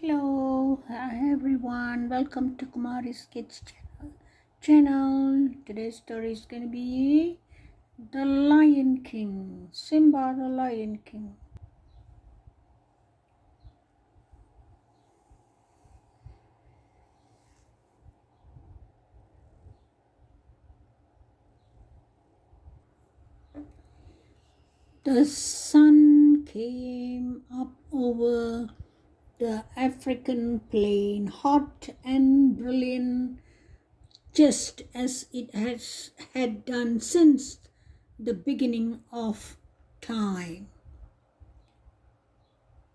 Hello, hi everyone. Welcome to Kumari's Kids channel. Today's story is going to be The Lion King, Simba the Lion King. The sun came up over the African plain, hot and brilliant, just as had done since the beginning of time.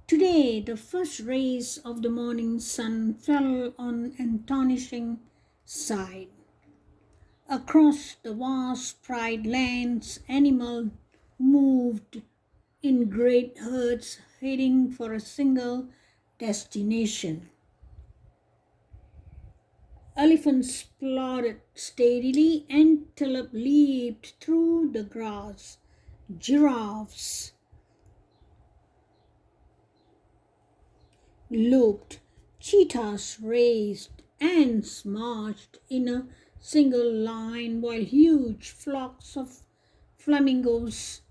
Today, the first rays of the morning sun fell on an astonishing sight. Across the vast pride lands, animals moved in great herds, heading for a single destination. Elephants plodded steadily, antelope leaped through the grass, giraffes loped, cheetahs raced, ants marched in a single line, while huge flocks of flamingos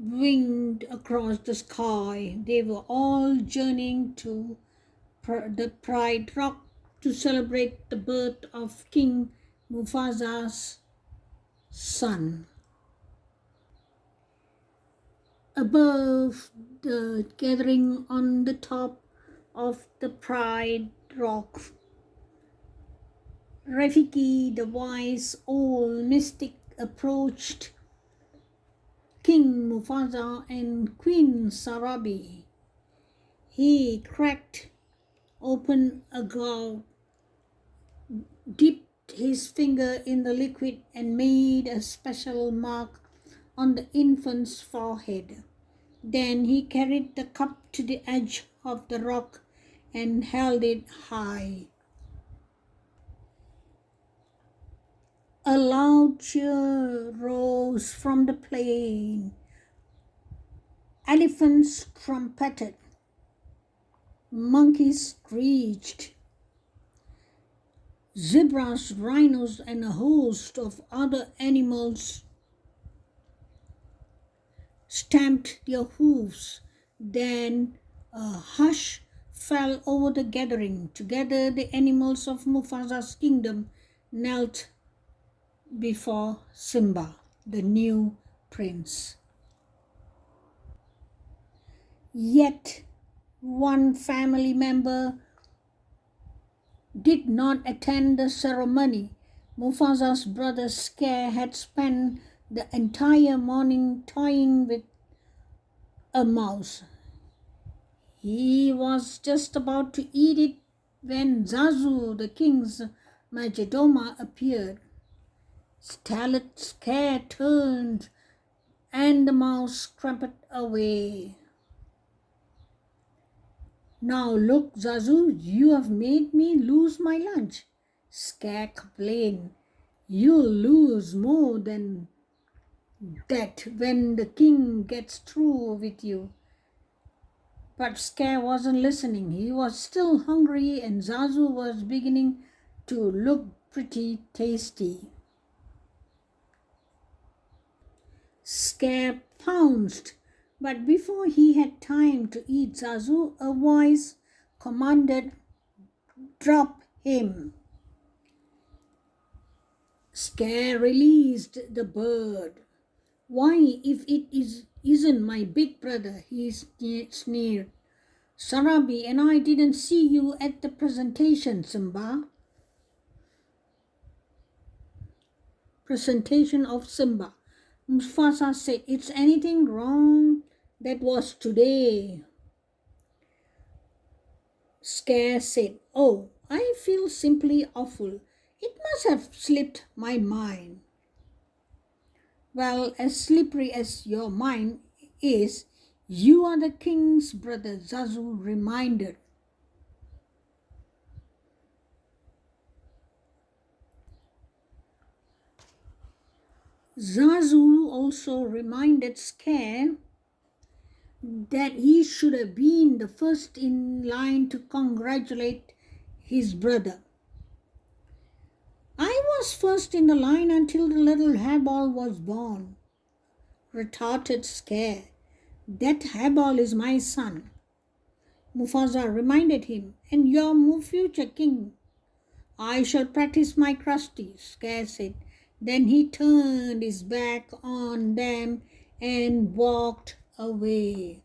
winged across the sky. They were all journeying to the Pride Rock to celebrate the birth of King Mufasa's son. Above the gathering on the top of the Pride Rock, Rafiki, the wise old mystic, approached King Mufasa and Queen Sarabi. He cracked open a gourd, dipped his finger in the liquid, and made a special mark on the infant's forehead. Then he carried the cup to the edge of the rock and held it high. A loud cheer rose from the plain. Elephants trumpeted. Monkeys screeched. Zebras, rhinos, and a host of other animals stamped their hooves. Then a hush fell over the gathering. Together, the animals of Mufasa's kingdom knelt before Simba, the new prince. Yet, one family member did not attend the ceremony. Mufasa's brother Scare had spent the entire morning toying with a mouse. He was just about to eat it when Zazu, the king's majordome, appeared. Scare turned and the mouse scampered away. "Now look, Zazu, you have made me lose my lunch," Scare complained. "You'll lose more than that when the king gets through with you." But Scare wasn't listening. He was still hungry, and Zazu was beginning to look pretty tasty. Scare pounced, but before he had time to eat Zazu, a voice commanded, "Drop him." Scare released the bird. "Why, if isn't my big brother?" he sneered. "Sarabi and I didn't see you at the presentation, Simba." Presentation of Simba. Mufasa said, "Is anything wrong? That was today." Scare said, "Oh, I feel simply awful. It must have slipped my mind." "Well, as slippery as your mind is, you are the king's brother," Zazu reminded. Zazu also reminded Scare that he should have been the first in line to congratulate his brother. I was first in the line until the little hairball was born, retorted Scare. That hairball is my son, Mufasa reminded him, and your future king. I shall practice my crusty, Scare said. Then he turned his back on them and walked away.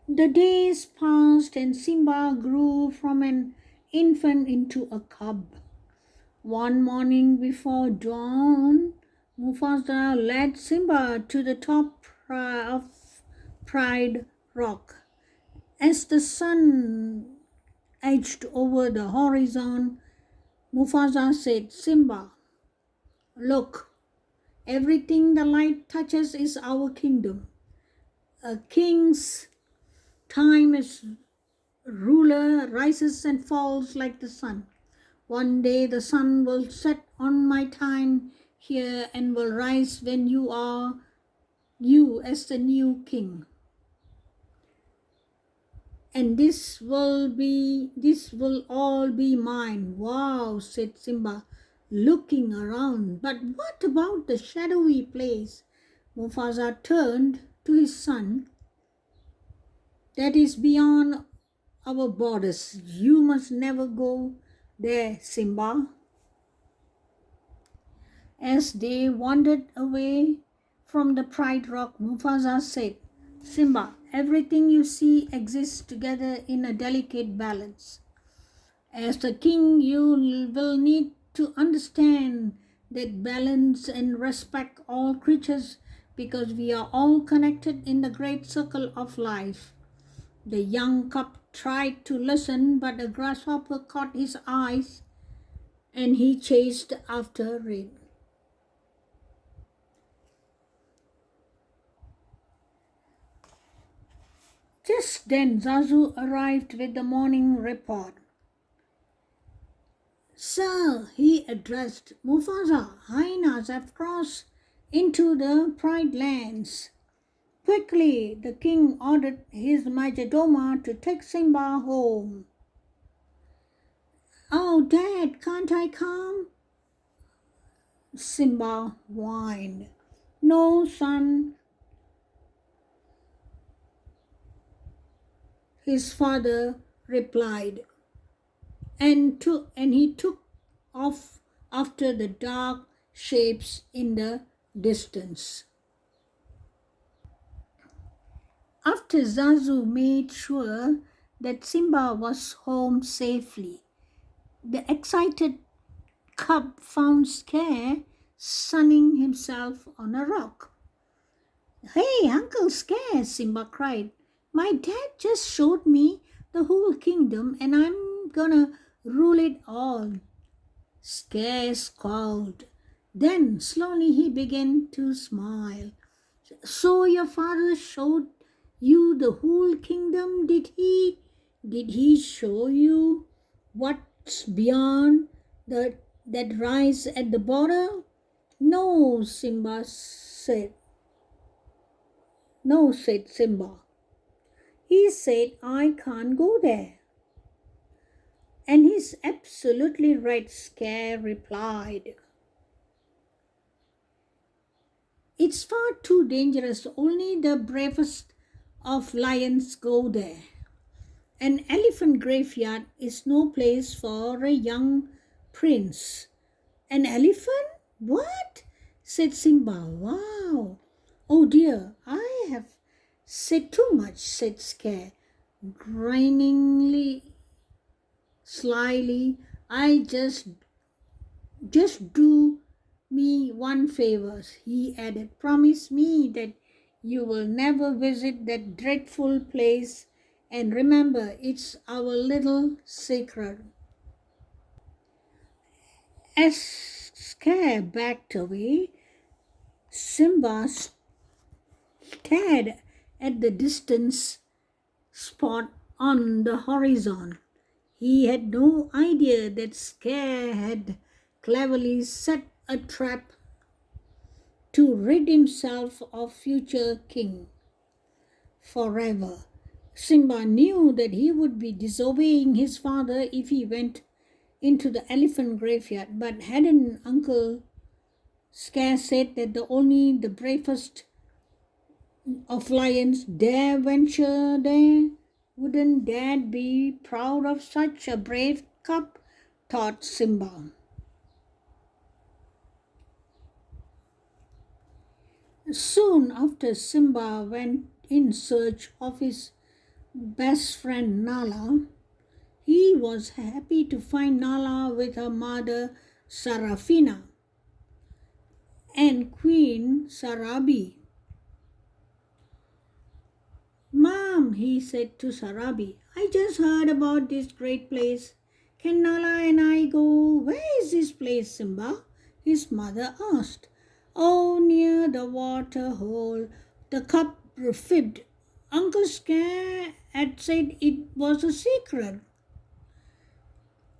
The days passed and Simba grew from an infant into a cub. One morning before dawn, Mufasa led Simba to the top of Pride Rock. As the sun edged over the horizon, Mufasa said, Simba, look, everything the light touches is our kingdom. A king's time as ruler rises and falls like the sun. One day the sun will set on my time here and will rise when you as the new king. And this will all be mine. Wow, said Simba, looking around. But what about the shadowy place? Mufasa turned to his son. That is beyond our borders. You must never go there, Simba. As they wandered away from the Pride Rock, Mufasa said, Simba, everything you see exists together in a delicate balance. As the king, you will need to understand that balance and respect all creatures because we are all connected in the great circle of life. The young cub tried to listen, but a grasshopper caught his eyes and he chased after it. Just then Zazu arrived with the morning report. Sir, he addressed, Mufasa, hyenas have crossed into the Pride Lands. Quickly, the king ordered his majordoma to take Simba home. Oh, Dad, can't I come? Simba whined. No, son, his father replied, and he took off after the dark shapes in the distance. After Zazu made sure that Simba was home safely, the excited cub found Scare sunning himself on a rock. Hey, Uncle Scare, Simba cried. My dad just showed me the whole kingdom and I'm gonna rule it all. Scare scowled. Then slowly he began to smile. So your father showed you the whole kingdom, did he? Did he show you what's beyond that rise at the border? No, Simba said. No, said Simba. He said, I can't go there. And he's absolutely right, Scare replied. It's far too dangerous. Only the bravest of lions go there. An elephant graveyard is no place for a young prince. An elephant? What? Said Simba. Wow. Oh dear, I have said too much, said Scare. Grinningly, slyly, I just do me one favor, he added. Promise me that you will never visit that dreadful place, and remember, it's our little secret. As Scare backed away, Simba stared at the distant spot on the horizon. He had no idea that Scare had cleverly set a trap to rid himself of future king forever. Simba knew that he would be disobeying his father if he went into the elephant graveyard, but hadn't Uncle Scare said that only the bravest of lions dare venture there? Wouldn't Dad be proud of such a brave cub? Thought Simba. Soon after, Simba went in search of his best friend Nala. He was happy to find Nala with her mother Sarafina and Queen Sarabi. Mom, he said to Sarabi, I just heard about this great place. Can Nala and I go? Where is this place, Simba? His mother asked. Oh, near the water hole. The cub fibbed. Uncle Scare had said it was a secret.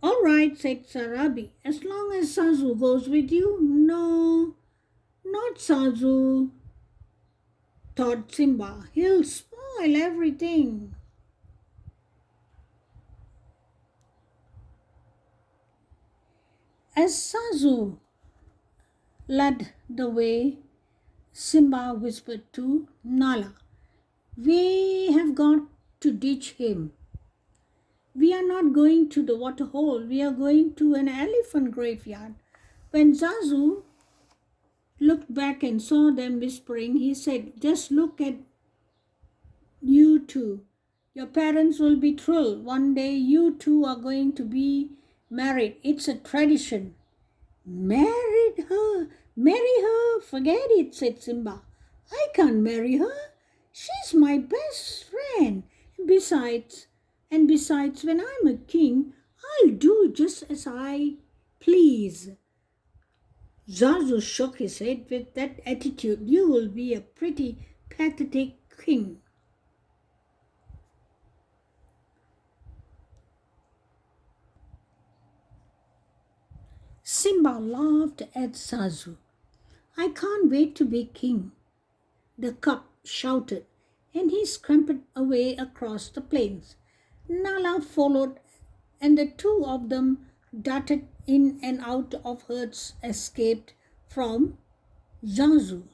All right, said Sarabi, as long as Sazu goes with you. No, not Sazu, thought Simba. He'll spoil everything. As Sazu led the way, Simba whispered to Nala, we have got to ditch him. We are not going to the water hole. We are going to an elephant graveyard. When Zazu looked back and saw them whispering, he said, just look at you two. Your parents will be thrilled. One day you two are going to be married. It's a tradition. Married her? Marry her? Forget it, said Simba. I can't marry her. She's my best friend. Besides, when I'm a king, I'll do just as I please. Zazu shook his head. With that attitude, you will be a pretty pathetic king. Simba laughed at Zazu. I can't wait to be king, the cub shouted, and he scampered away across the plains. Nala followed, and the two of them darted in and out of herds, escaped from Zazu.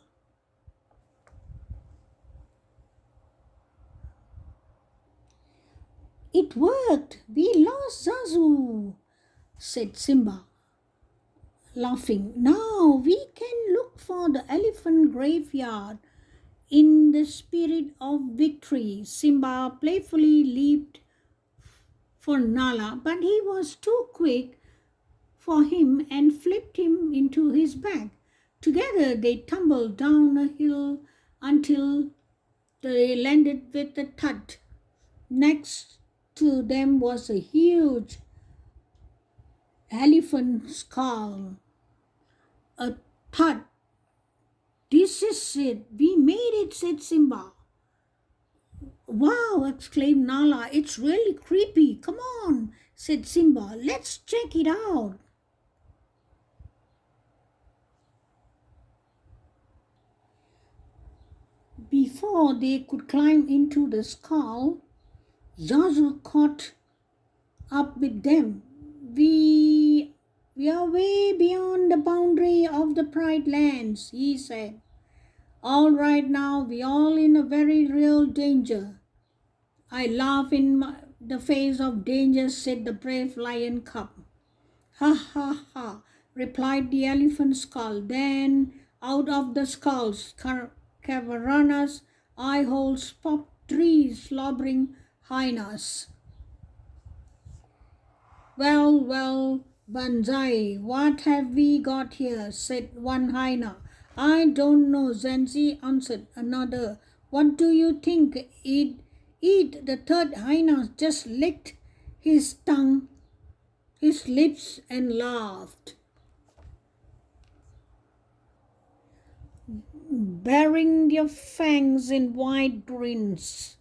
It worked! We lost Zazu, said Simba, laughing. Now we can look for the elephant graveyard. In the spirit of victory, Simba playfully leaped for Nala, but he was too quick for him and flipped him into his bag. Together they tumbled down a hill until they landed with a thud. Next to them was a huge elephant skull. A thud. This is it. We made it, said Simba. Wow, exclaimed Nala. It's really creepy. Come on, said Simba. Let's check it out. Before they could climb into the skull, Zazu caught up with them. We are way beyond the boundary of the Pride Lands, he said. All right now, we all in a very real danger. I laugh in the face of danger, said the brave lion cub. Ha ha ha, replied the elephant skull. Then out of the skull's cavernous eye holes popped three slobbering hyenas. Well, Banzai, what have we got here? Said one hyena. I don't know, Zenzi answered another. What do you think? Eat. The third hyena just licked his tongue, his lips, and laughed. Baring their fangs in wide grins,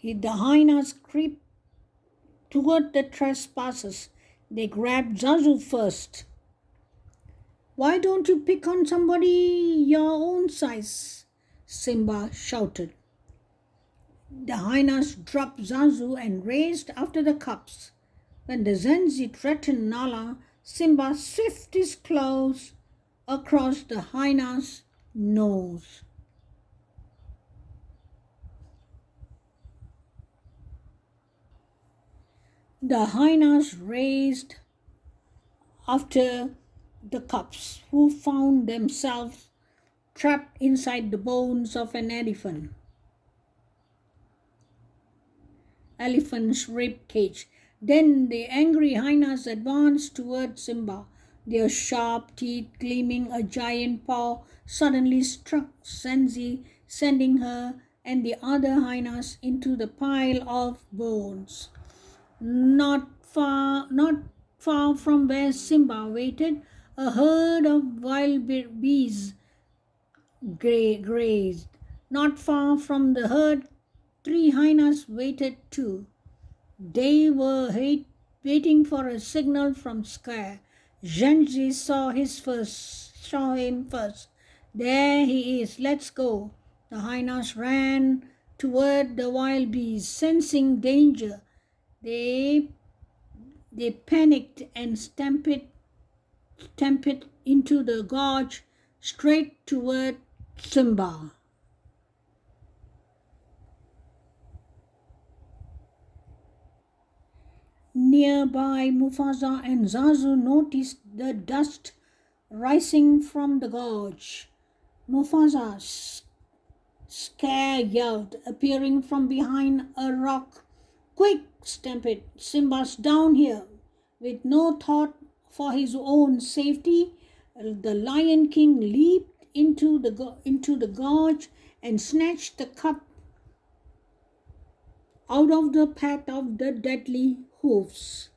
the hyenas crept toward the trespassers. They grabbed Zazu first. Why don't you pick on somebody your own size? Simba shouted. The hyenas dropped Zazu and raced after the cubs. When the Zenzi threatened Nala, Simba swift his claws across the hyena's nose. The hyenas raced after the cubs, who found themselves trapped inside the bones of an elephant's rib cage. Then the angry hyenas advanced toward Simba. Their sharp teeth gleaming, a giant paw suddenly struck Senzi, sending her and the other hyenas into the pile of bones. Not far from where Simba waited, a herd of wild bees grazed. Not far from the herd, three hyenas waited too. They were waiting for a signal from Sky. Genji saw him first. There he is, let's go. The hyenas ran toward the wild bees, sensing danger. They they panicked and stamped into the gorge straight toward Simba. Nearby, Mufasa and Zazu noticed the dust rising from the gorge. Mufasa, scared, yelled, appearing from behind a rock. Quick, Stampede, Simba's down here. With no thought for his own safety, the Lion King leaped into the gorge and snatched the cup out of the path of the deadly hoofs.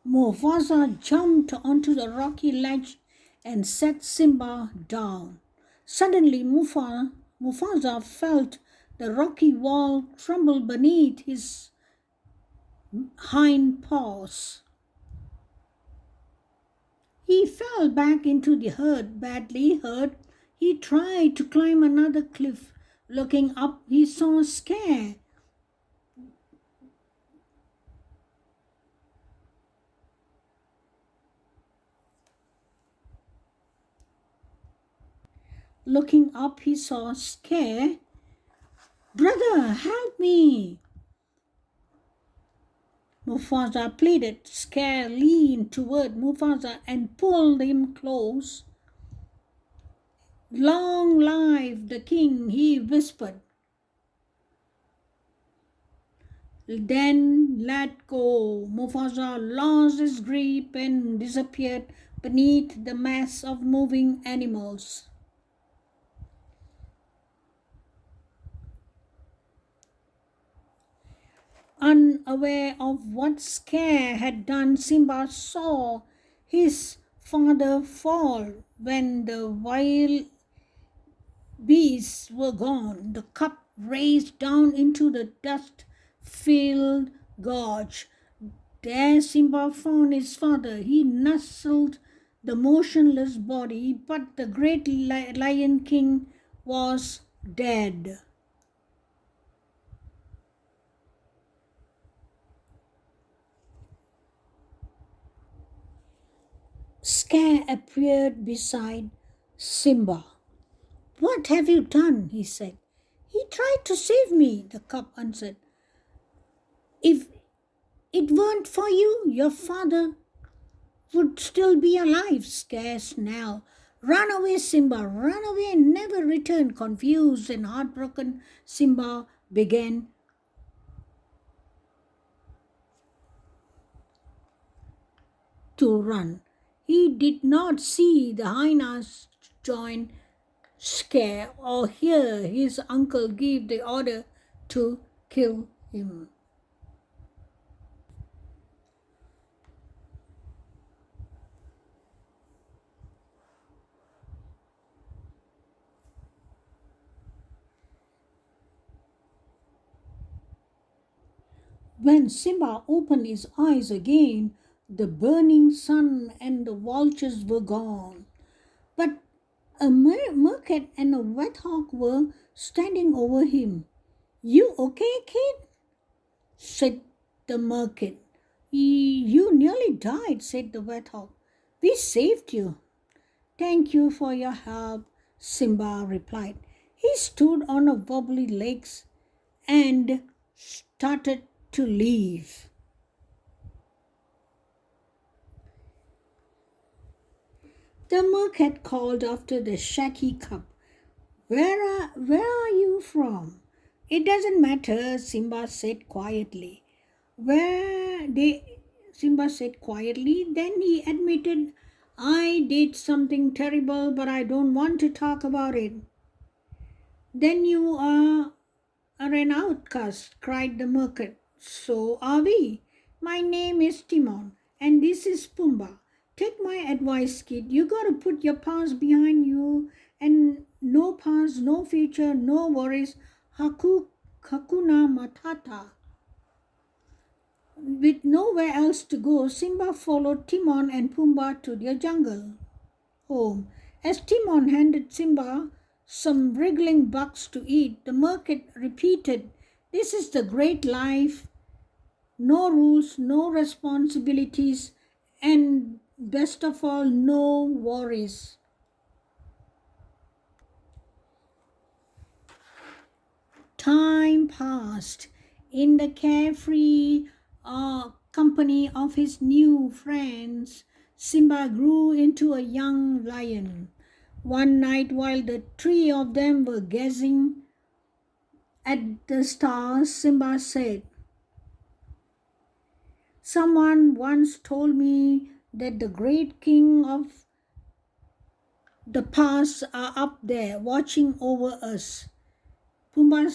Mufasa jumped onto the rocky ledge and set Simba down. Suddenly, Mufasa felt the rocky wall tremble beneath his hind paws. He fell back into the herd, badly hurt. He tried to climb another cliff. Looking up, he saw Scare. Looking up, he saw Scare. Brother, help me! Mufasa pleaded. Scare leaned toward Mufasa and pulled him close. Long live the king, he whispered. Then let go. Mufasa lost his grip and disappeared beneath the mass of moving animals. Unaware of what Scare had done, Simba saw his father fall when the wild bees were gone. The cup raced down into the dust-filled gorge. There Simba found his father. He nestled the motionless body, but the great Lion King was dead. Scare appeared beside Simba. What have you done? He said. He tried to save me, the cub answered. If it weren't for you, your father would still be alive, scarce now. Run away, Simba, run away and never return. Confused and heartbroken, Simba began to run. He did not see the hyenas join Scare or hear his uncle give the order to kill him. When Simba opened his eyes again, the burning sun and the vultures were gone. But a mercat and a wet hawk were standing over him. You okay, kid? Said the mercat. You nearly died, said the wet hawk. We saved you. Thank you for your help, Simba replied. He stood on a wobbly legs and started to leave. The mercat called after the shaggy cub. Where are you from? It doesn't matter, Simba said quietly. Where they Simba said quietly, then he admitted, I did something terrible, but I don't want to talk about it. Then you are an outcast, cried the merchant. So are we. My name is Timon, and this is Pumbaa. Take my advice, kid. You gotta put your past behind you, and no past, no future, no worries. Hakuna Matata. With nowhere else to go, Simba followed Timon and Pumbaa to their jungle home. As Timon handed Simba some wriggling bugs to eat, the merchant repeated, this is the great life. No rules, no responsibilities, and best of all, no worries. Time passed. In the carefree company of his new friends, Simba grew into a young lion. One night, while the three of them were gazing at the stars, Simba said, someone once told me that the great king of the past are up there watching over us. Pumbaa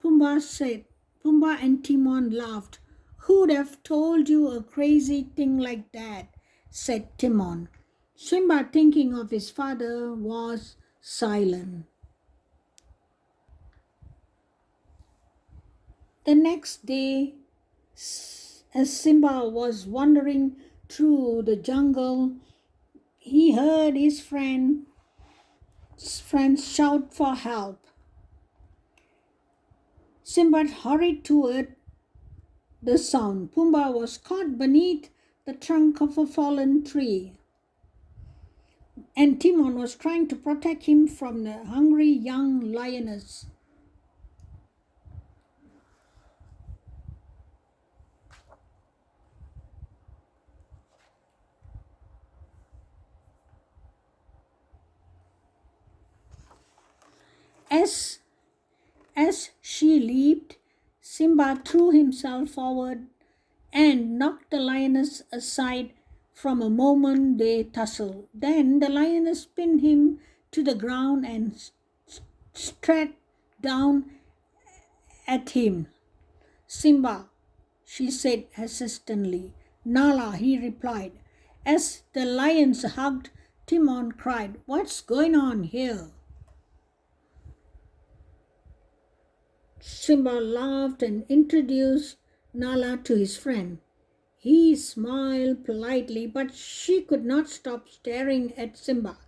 Pumbaa said. Pumbaa and Timon laughed. Who'd have told you a crazy thing like that? Said Timon. Simba, thinking of his father, was silent. The next day, as Simba was wandering through the jungle, he heard his friends shout for help. Simba hurried toward the sound. Pumbaa was caught beneath the trunk of a fallen tree, and Timon was trying to protect him from the hungry young lioness. As As she leaped, Simba threw himself forward and knocked the lioness aside. From a moment they tussled. Then the lioness pinned him to the ground and stared down at him. Simba, she said hesitantly. Nala, he replied. As the lions hugged, Timon cried, what's going on here? Simba laughed and introduced Nala to his friend. He smiled politely, but she could not stop staring at Simba.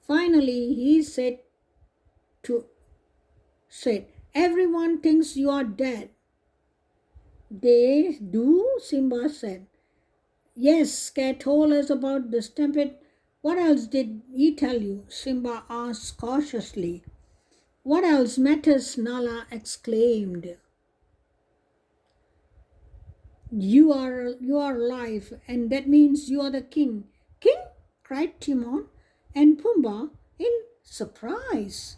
Finally, he to said, everyone thinks you are dead. They do, Simba said. Yes, Cat told us about the stampede. What else did he tell you? Simba asked cautiously. What else matters? Nala exclaimed. You are alive, and that means you are the king. King? Cried Timon and Pumbaa in surprise.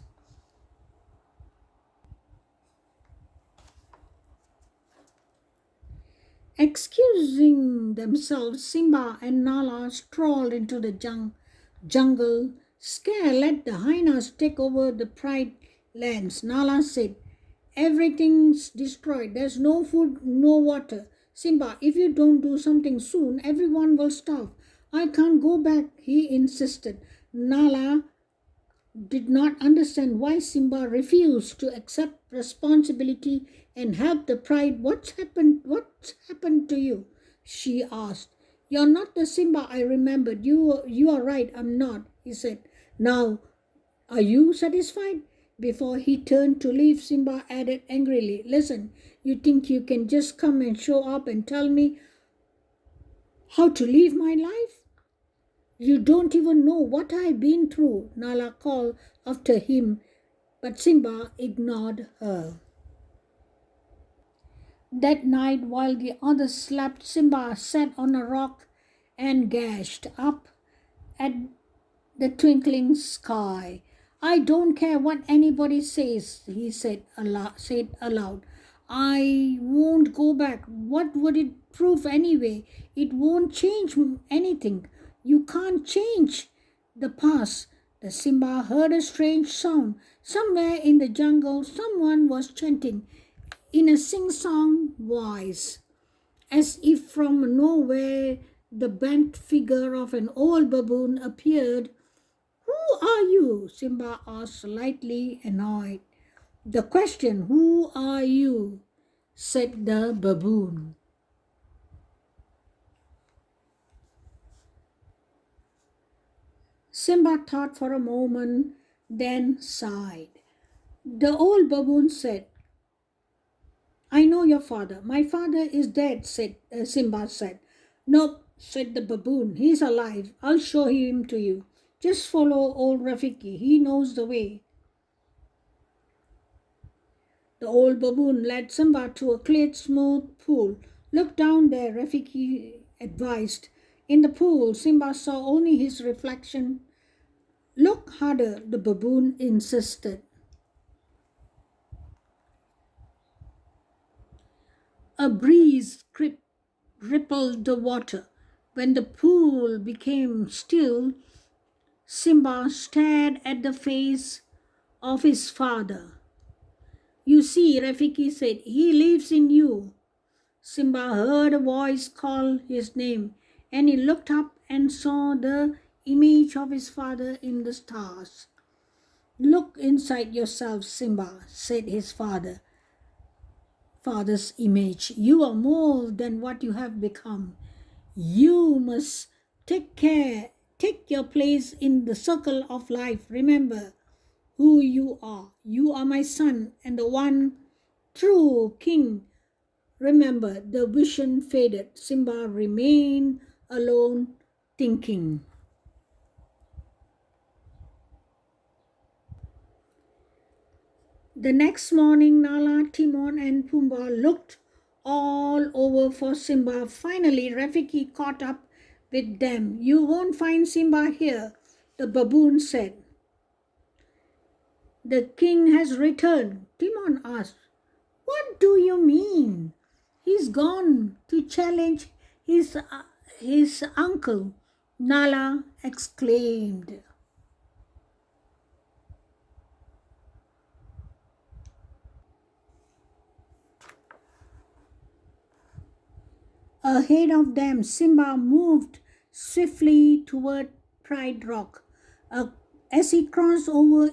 Excusing themselves, Simba and Nala strolled into the jungle. Scare let the hyenas take over the pride lands. Nala said, everything's destroyed. There's no food, no water. Simba, if you don't do something soon, everyone will starve. I can't go back, he insisted. Nala did not understand why Simba refused to accept responsibility and help the pride. What's happened? What's happened to you? She asked. You're not the Simba I remembered. You are right, I'm not, he said. Now, are you satisfied? Before he turned to leave, Simba added angrily, listen, you think you can just come and show up and tell me how to live my life? You don't even know what I've been through, Nala called after him, but Simba ignored her. That night, while the others slept, Simba sat on a rock and gazed up at the twinkling sky. I don't care what anybody says, he said aloud. I won't go back. What would it prove anyway? It won't change anything. You can't change the past. The Simba heard a strange sound. Somewhere in the jungle, someone was chanting in a sing-song voice. As if from nowhere, the bent figure of an old baboon appeared. Who are you? Simba asked, slightly annoyed. The question, who are you? Said the baboon. Simba thought for a moment, then sighed. The old baboon said, I know your father. My father is dead, Simba said. Nope, said the baboon. He's alive. I'll show him to you. Just follow old Rafiki. He knows the way. The old baboon led Simba to a clear, smooth pool. Look down there, Rafiki advised. In the pool, Simba saw only his reflection. Look harder, the baboon insisted. A breeze rippled the water. When the pool became still, Simba stared at the face of his father. You see, Rafiki said, he lives in you. Simba heard a voice call his name, and he looked up and saw the image of his father in the stars. Look inside yourself, Simba, said his father's image. You are more than what you have become. You must take your place in the circle of life. Remember who you are. You are my son and the one true king. Remember, the vision faded. Simba remained alone, thinking. The next morning, Nala, Timon, and Pumbaa looked all over for Simba. Finally, Rafiki caught up with them. You won't find Simba here, the baboon said. The king has returned, Timon asked. What do you mean? He's gone to challenge his uncle, Nala exclaimed. Ahead of them, Simba moved swiftly toward Pride Rock. As he crossed over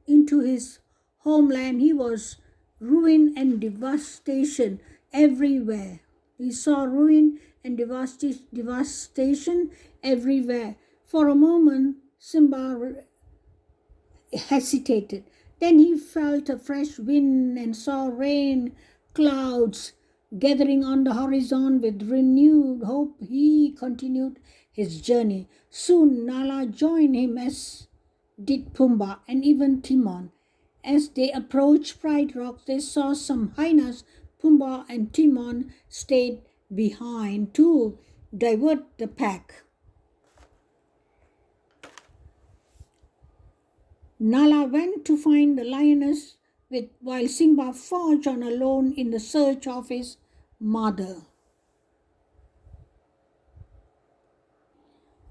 into his homeland, he was ruin and devastation everywhere. He saw ruin and devastation everywhere. For a moment, Simba hesitated. Then he felt a fresh wind and saw rain clouds gathering on the horizon. With renewed hope, he continued his journey. Soon Nala joined him, as did Pumbaa and even Timon. As they approached Pride Rock, they saw some hyenas. Pumbaa and Timon stayed behind to divert the pack. Nala went to find the lioness while Simba forged on alone in the search of his mother.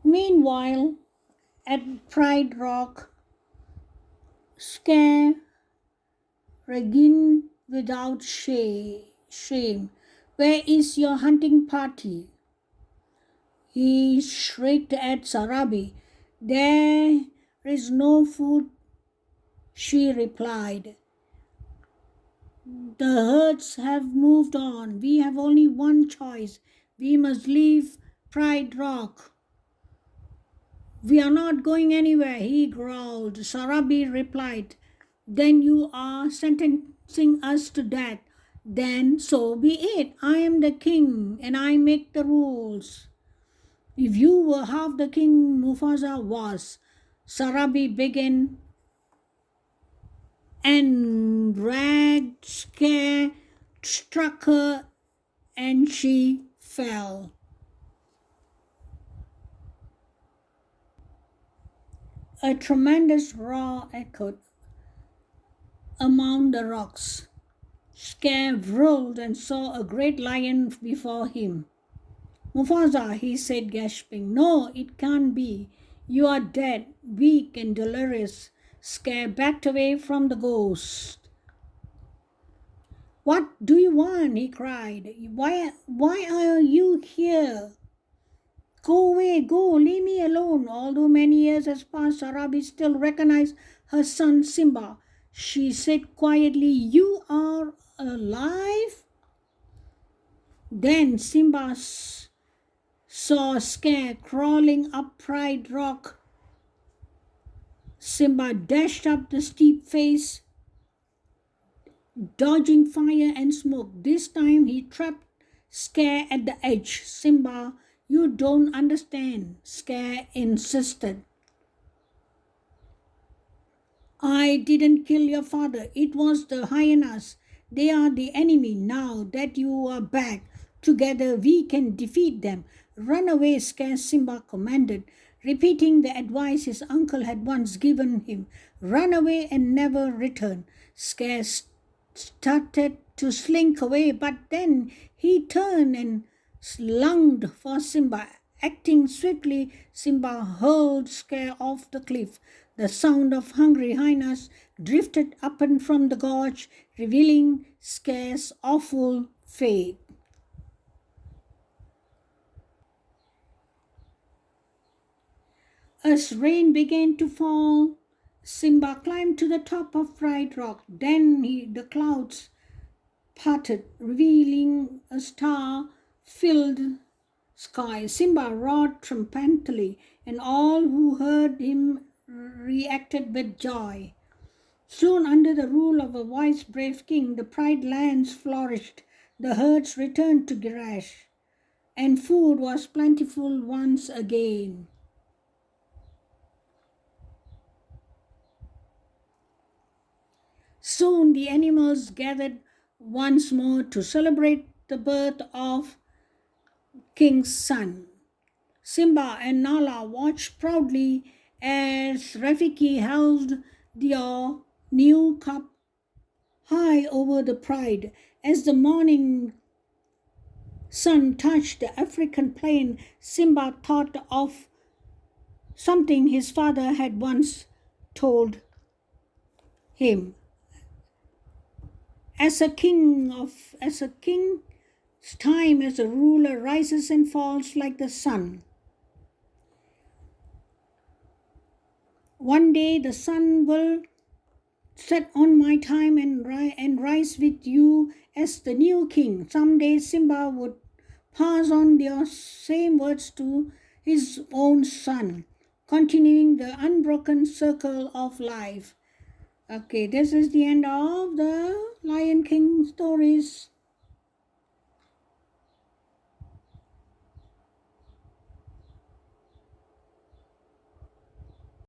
Meanwhile, at Pride Rock, Scare Regin without shame. Where is your hunting party? He shrieked at Sarabi. There is no food She replied, the herds have moved on. We have only one choice. We must leave Pride Rock. We are not going anywhere, he growled. Sarabi replied, then you are sentencing us to death. Then so be it. I am the king and I make the rules. If you were half the king Mufasa was, Sarabi began and dragged, scare, struck her, and she fell. A tremendous roar echoed among the rocks. Scare whirled and saw a great lion before him. Mufasa, he said, gasping, no, it can't be. You are dead, weak and delirious. Scare backed away from the ghost. What do you want? He cried. Why are you here? Go away, go, leave me alone. Although many years has passed, Sarabi still recognized her son Simba. She said quietly, you are alive? Then Simba saw Scare crawling up Pride Rock. Simba dashed up the steep face, dodging fire and smoke. This time he trapped Scare at the edge. Simba, you don't understand, Scare insisted. I didn't kill your father. It was the hyenas. They are the enemy. Now that you are back, together we can defeat them. Run away, Scare, Simba commanded, repeating the advice his uncle had once given him. Run away and never return. Scare started to slink away, but then he turned and lunged for Simba. Acting swiftly, Simba hurled Scare off the cliff. The sound of hungry hyenas drifted up and from the gorge, revealing Scare's awful fate. As rain began to fall, Simba climbed to the top of Pride Rock. Then the clouds parted, revealing a star-filled sky. Simba roared triumphantly, and all who heard him reacted with joy. Soon, under the rule of a wise, brave king, the Pride lands flourished. The herds returned to graze, and food was plentiful once again. Soon the animals gathered once more to celebrate the birth of King's son. Simba and Nala watched proudly as Rafiki held their new cup high over the Pride. As the morning sun touched the African plain, Simba thought of something his father had once told him. As a king's time as a ruler rises and falls like the sun. One day the sun will set on my time and rise with you as the new king. Someday Simba would pass on the same words to his own son, continuing the unbroken circle of life. Okay, this is the end of the Lion King stories.